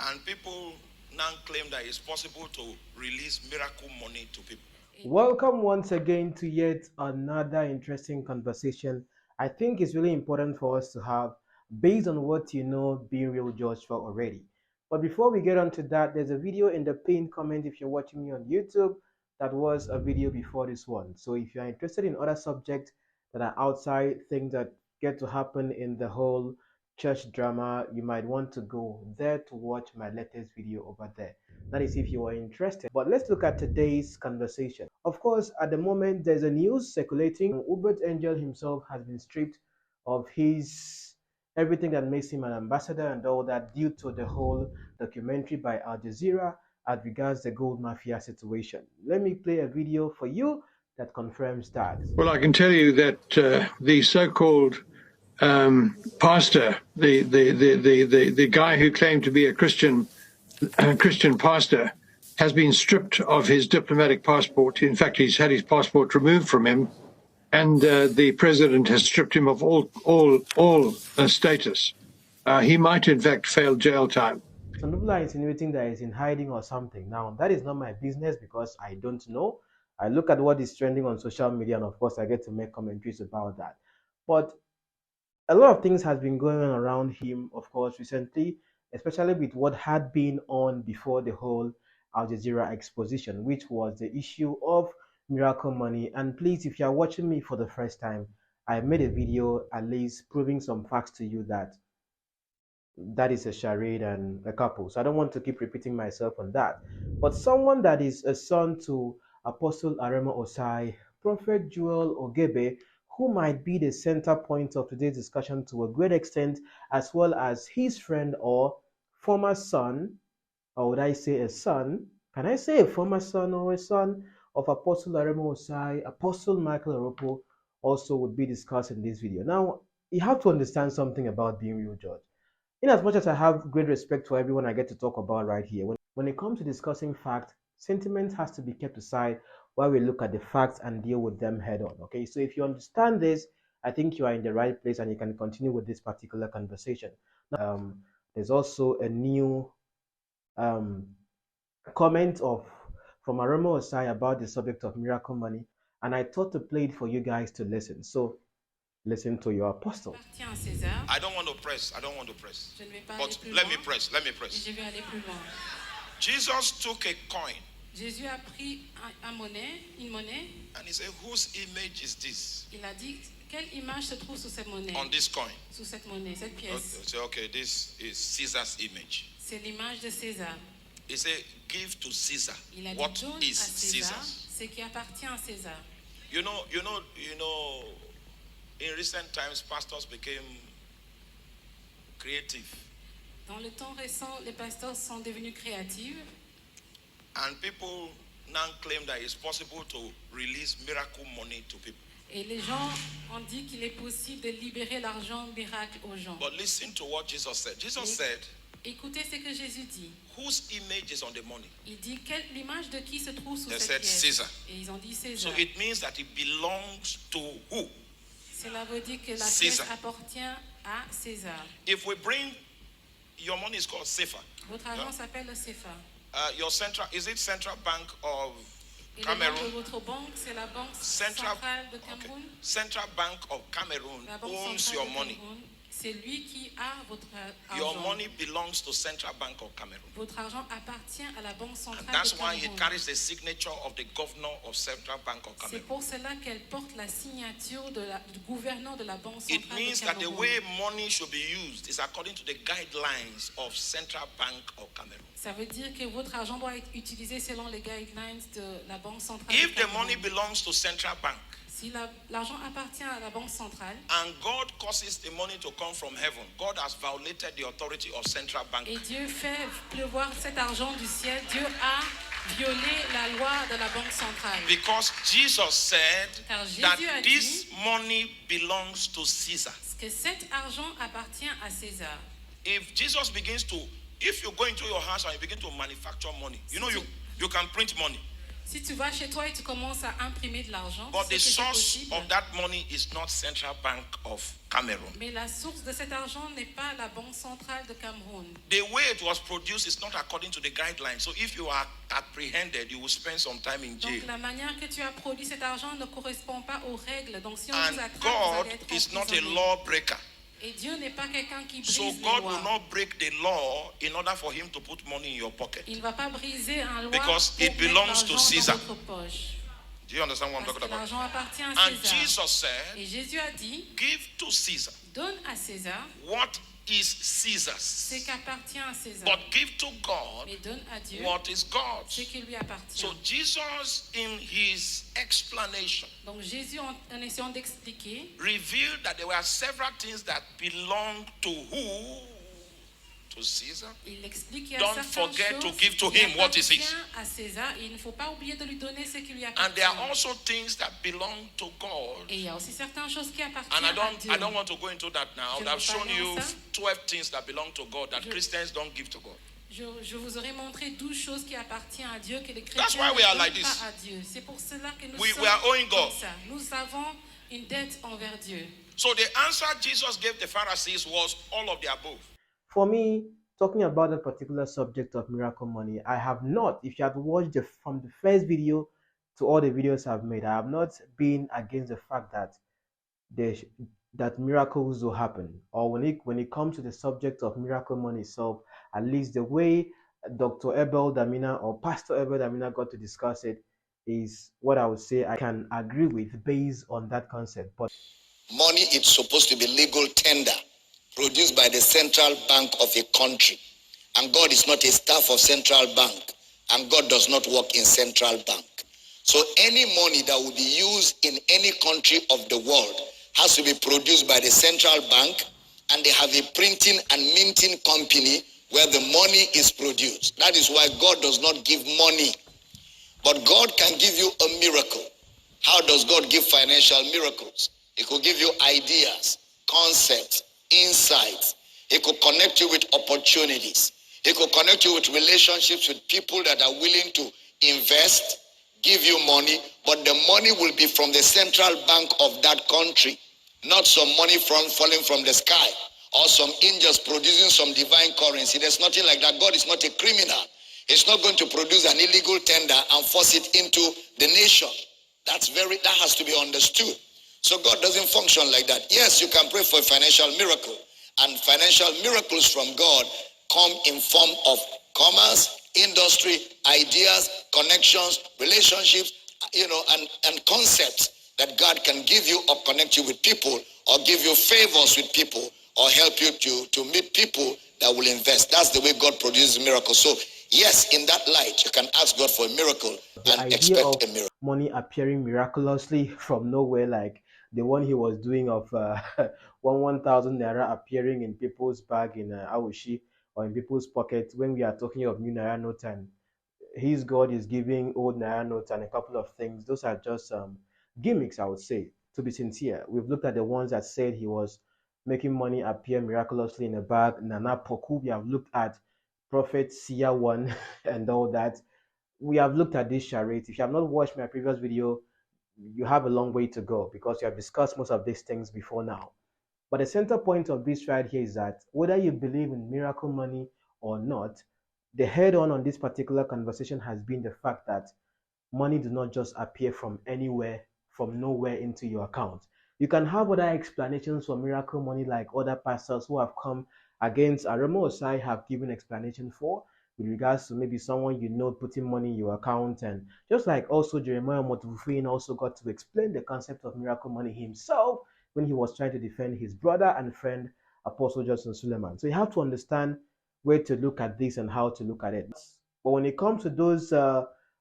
And people now claim that it's possible to release miracle money to people. Welcome once again to yet another interesting conversation. I think it's really important for us to have based on what you know being real judged for already. But before we get on to that, there's a video in the pinned comment if you're watching me on YouTube that was a video before this one. So if you're interested in other subjects that are outside things that get to happen in the whole church drama, you might want to go there to watch my latest video over there. That is if you are interested. But let's look at today's conversation. Of course, at the moment, there's a news circulating. Uebert Angel himself has been stripped of his everything that makes him an ambassador and all that due to the whole documentary by Al Jazeera as regards the gold mafia situation. Let me play a video for you that confirms that. Well, I can tell you that the so-called pastor, the guy who claimed to be a Christian pastor, has been stripped of his diplomatic passport. In fact, he's had his passport removed from him, and the president has stripped him of all status. He might, in fact, fail jail time. Some people are insinuating that he's in hiding or something. Now, that is not my business because I don't know. I look at what is trending on social media, and of course, I get to make commentaries about that. But a lot of things has been going on around him, of course, recently, especially with what had been on before the whole Al Jazeera exposition, which was the issue of miracle money. And please, if you are watching me for the first time, I made a video at least proving some facts to you that is a charade and a couple. So I don't want to keep repeating myself on that. But someone that is a son to Apostle Arome Osayi, Prophet Joel Ogebe, who might be the center point of today's discussion to a great extent, as well as his friend or former son, or would I say a son? Can I say a former son or a son of Apostle Arome Osayi, Apostle Michael Oropo, also would be discussed in this video. Now, you have to understand something about being real judge. In as much as I have great respect for everyone I get to talk about right here, when it comes to discussing facts, sentiment has to be kept aside while we look at the facts and deal with them head on. Okay, so if you understand this, I think you are in the right place and you can continue with this particular conversation. There's also a new comment from Arome Osayi about the subject of miracle money, and I thought to play it for you guys to listen. So listen to your apostle. I don't want to press. But let me press. Jesus took a coin. Jésus a pris une monnaie. And he said, whose image is this? Il a dit, quelle image se trouve sur cette monnaie? On this coin. Sur cette monnaie, cette pièce. Okay, this is Caesar's image. C'est l'image de César. He said, give to Caesar. Il a dit, what donne is à César Caesar? Ce qui appartient à César. You know, in recent times, pastors became creative. Dans le temps récent, les pasteurs sont devenus créatifs. And people now claim that it's possible to release miracle money to people. Et les gens ont dit qu'il est possible de libérer l'argent miracle aux gens. But listen to what Jesus said. Jesus said, écoutez ce que Jésus dit. whose image is on the money? Il dit l'image de qui se trouve sous They cette said pièce. Caesar. Et ils ont dit César. So it means that it belongs to who? Cela veut dire que la Caesar. pièce appartient à César. If we bring your money is called CFA. Votre argent s'appelle le CFA. Your central, is it Central Bank of Et Cameroon? le nom de votre banque, c'est la banque centrale de Cameroun. Okay. Central Bank of Cameroon La banque owns centrale your de money. Cameroun, c'est lui qui a votre Your argent. money belongs to Central Bank of Cameroon. Votre argent appartient à la banque centrale And that's de why it Cameroun. carries the signature of the governor of Central Bank of C'est Cameroon. pour cela qu'elle porte la signature du gouverneur de la banque It centrale means de that the Cameroun. way money should be used is according to the guidelines of Central Bank of Cameroon. Ça veut dire que votre argent doit être utilisé selon les guidelines de la banque centrale If de the Cameroun. money belongs to Central Bank, Si l'argent appartient à la banque centrale, and God causes the money to come from heaven, God has violated the authority of Central Bank. et Dieu fait pleuvoir cet argent du ciel, Dieu a violé la loi de la banque centrale. Because Jesus said Car Jésus that a this dit money belongs to Caesar. que cet argent appartient à César. If Jesus begins to, if you go into your house and you begin to manufacture money, you know you can print money. Si tu vas chez toi et tu commences à imprimer de l'argent, But the c'est source possible. of that money is not Central Bank of Cameroon. Mais la source de cet argent n'est pas la Banque centrale de Cameroun. The way it was produced is not according to the guidelines. So if you are apprehended, you will spend some time in jail. Donc la manière que tu as produit cet argent ne correspond pas aux règles. Donc si on And vous attrape, vous God allez être is not a emprisonné. lawbreaker. Et Dieu n'est pas quelqu'un qui brise So les God lois. will not break the law in order for him to put money in your pocket. Il ne va pas briser un loi Because pour it mettre belongs to l'argent Caesar. dans votre poche. Do you understand what I'm Parce talking que about? l'argent appartient à And César. Jesus said, Et Jésus a dit, give to Caesar donne à César what is Caesar's, ce qui appartient à César. but give to God Mais donne à Dieu what is ce God's. qui lui appartient. So Jesus, in his explanation, Donc Jésus, en essayant d'expliquer, revealed that there were several things that belong to who? To Caesar. il explique qu'il y a Don't certaines forget to choses give to qui him what is his. appartiennent à César et il ne faut pas oublier de lui donner ce qui lui And appartient. there are also things that belong to God. Et il y a aussi certaines choses qui appartiennent And à Dieu. I don't want to go into that now. I would have shown you ça. 12 things that belong to God that Christians don't give to God. Je vous aurais montré 12 choses qui appartiennent à Dieu que les That's chrétiens why we are ne like donnent this. pas à Dieu. C'est pour cela que nous We sommes are owing God. comme ça. Nous avons une dette envers Dieu. So the answer Jesus gave the Pharisees was all of the above. For me, talking about that particular subject of miracle money, I have not, if you have watched from the first video to all the videos I've made, I have not been against the fact that that miracles will happen. Or when it comes to the subject of miracle money itself, at least the way Dr. Abel Damina or Pastor Abel Damina got to discuss it is what I would say I can agree with based on that concept. But money is supposed to be legal tender produced by the central bank of a country, and God is not a staff of central bank, and God does not work in central bank. So any money that will be used in any country of the world has to be produced by the central bank, and they have a printing and minting company where the money is produced. That is why God does not give money, but God can give you a miracle. How does God give financial miracles? He could give you ideas, concepts, insights. He could connect you with opportunities. He could connect you with relationships with people that are willing to invest, give you money, but the money will be from the central bank of that country, not some money falling from the sky or some angels producing some divine currency. There's nothing like that. God is not a criminal. He's not going to produce an illegal tender and force it into the nation. That has to be understood. So God doesn't function like that. Yes, you can pray for a financial miracle, and financial miracles from God come in form of commerce, industry, ideas, connections, relationships, and concepts that God can give you or connect you with people or give you favors with people or help you to meet people that will invest. That's the way God produces miracles. So yes, in that light, you can ask God for a miracle and expect a miracle. Money appearing miraculously from nowhere, like the one he was doing of 1,000 naira appearing in people's bag in Aoshi or in people's pocket when we are talking of new naira note, and his God is giving old naira notes and a couple of things. Those are just gimmicks, I would say, to be sincere. We've looked at the ones that said he was making money appear miraculously in a bag, Nana Poku. We have looked at Prophet Sia 1 and all that. We have looked at this charade. If you have not watched my previous video, you have a long way to go because you have discussed most of these things before now. But the center point of this right here is that whether you believe in miracle money or not, the head-on this particular conversation has been the fact that money does not just appear from anywhere, from nowhere into your account. You can have other explanations for miracle money, like other pastors who have come against Arome Osayi have given explanation for, with regards to maybe someone putting money in your account, and just like also 𝐲𝐿𝐿 also got to explain the concept of miracle money himself when he was trying to defend his brother and friend Apostle Johnson Suleiman. So you have to understand where to look at this and how to look at it. But when it comes to those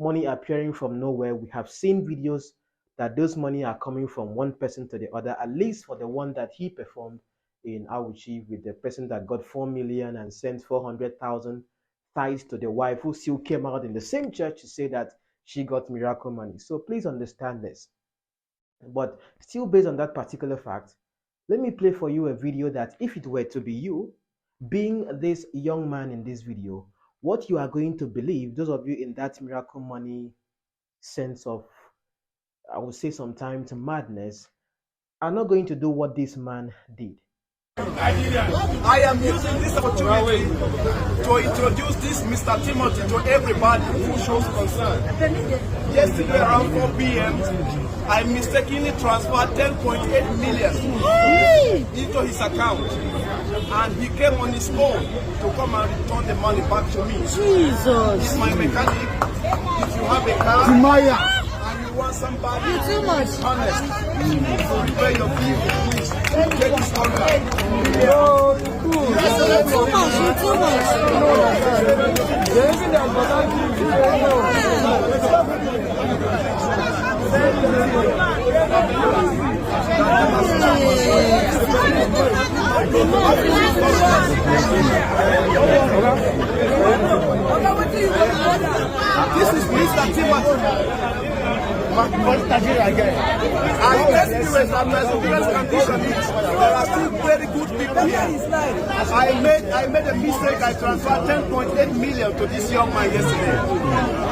money appearing from nowhere, we have seen videos that those money are coming from one person to the other, at least for the one that he performed in 𝐽𝐤𝐭𝐡 with the person that got 4 million and sent 400,000 tithes to the wife who still came out in the same church to say that she got miracle money. So please understand this. But still based on that particular fact, let me play for you a video that if it were to be you, being this young man in this video, what you are going to believe, those of you in that miracle money sense of, I would say sometimes, madness, are not going to do what this man did. I am using this opportunity to introduce this Mr. Timothy to everybody who shows concern. Yesterday around 4 p.m., I mistakenly transferred 10.8 million into his account, and he came on his own to come and return the money back to me. Jesus! He's my mechanic. If you have a car and you want somebody honest to repair your vehicle, please get this contact. This is Mr. Timothy. As desperate as my student's condition is, there are still very good people here. I made a mistake. I transferred 10.8 million to this young man yesterday.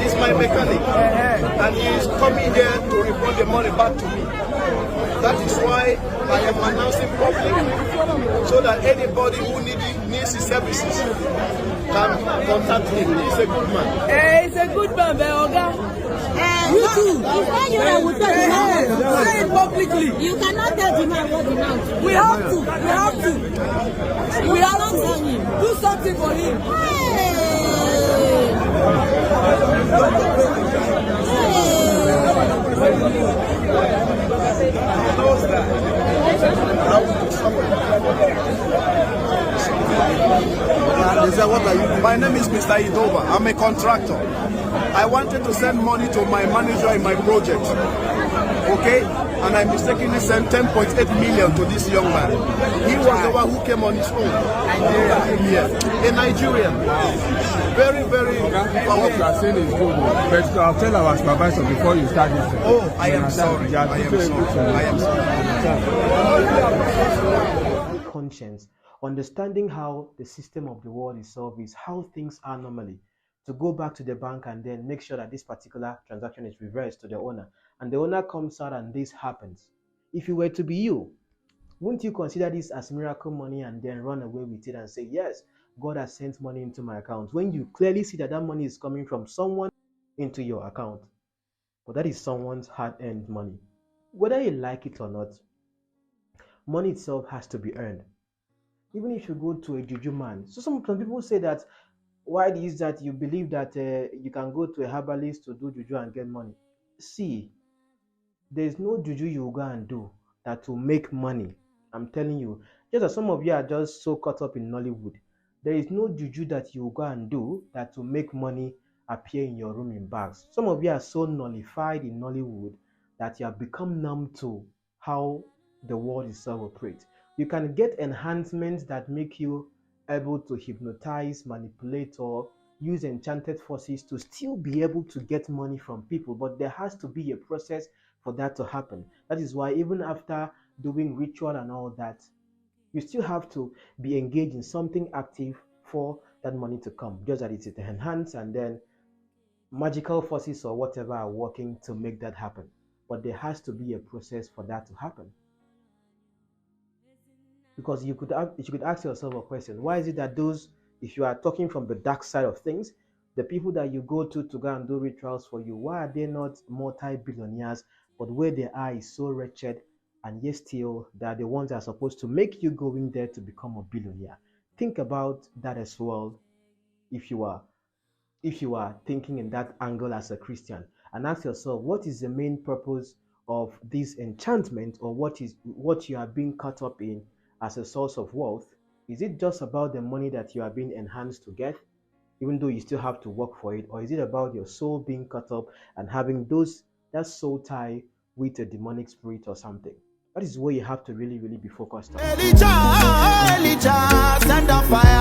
He's my mechanic, and he is coming here to report the money back to me. That is why I am announcing publicly, so that anybody who needs his services can contact him. He's a good man. He's a good man, Beoga. You too. It's not you that will tell the man. Say it publicly. You cannot tell the man what the man. We have to. We have to tell him. Do something for him. My name is Mr. 𝐲𝐴𝐻𝐿𝐵. I'm a contractor. I wanted to send money to my manager in my project. Okay? And I mistakenly sent 10.8 million to this young man. He was the one who came on his own. A Nigerian. Very, very powerful. What you are saying is good, but I'll tell our supervisor before you start this. Oh, I am sorry. I am sorry. Conscience, understanding how the system of the world itself is, how things are normally, to go back to the bank and then make sure that this particular transaction is reversed to the owner, and the owner comes out and this happens. If it were to be you, wouldn't you consider this as miracle money and then run away with it and say, yes, God has sent money into my account, when you clearly see that that money is coming from someone into your account, but that is someone's hard-earned money? Whether you like it or not, money itself has to be earned. Even if you go to a juju man, so some people say that, why is that you believe that you can go to a herbalist to do juju and get money? See, there's no juju you go and do that will make money. I'm telling you, just as some of you are just so caught up in Nollywood, there is no juju that you go and do that will make money appear in your room in bags. Some of you are so nullified in Nollywood that you have become numb to how the world itself operates. You can get enhancements that make you able to hypnotize, manipulate, or use enchanted forces to still be able to get money from people, but there has to be a process for that to happen. That is why even after doing ritual and all that, you still have to be engaged in something active for that money to come, just that it's enhanced and then magical forces or whatever are working to make that happen. But there has to be a process for that to happen. Because you could ask yourself a question: why is it that those, if you are talking from the dark side of things, the people that you go to go and do rituals for you, why are they not multi-billionaires, but where they are is so wretched, and yet still they're the ones that are supposed to make you go in there to become a billionaire? Think about that as well if you are thinking in that angle as a Christian, and ask yourself, what is the main purpose of this enchantment, or what you are being caught up in as a source of wealth? Is it just about the money that you are being enhanced to get, even though you still have to work for it? Or is it about your soul being cut up and having that soul tie with a demonic spirit or something? That is where you have to really, really be focused on. Elijah, send a fire.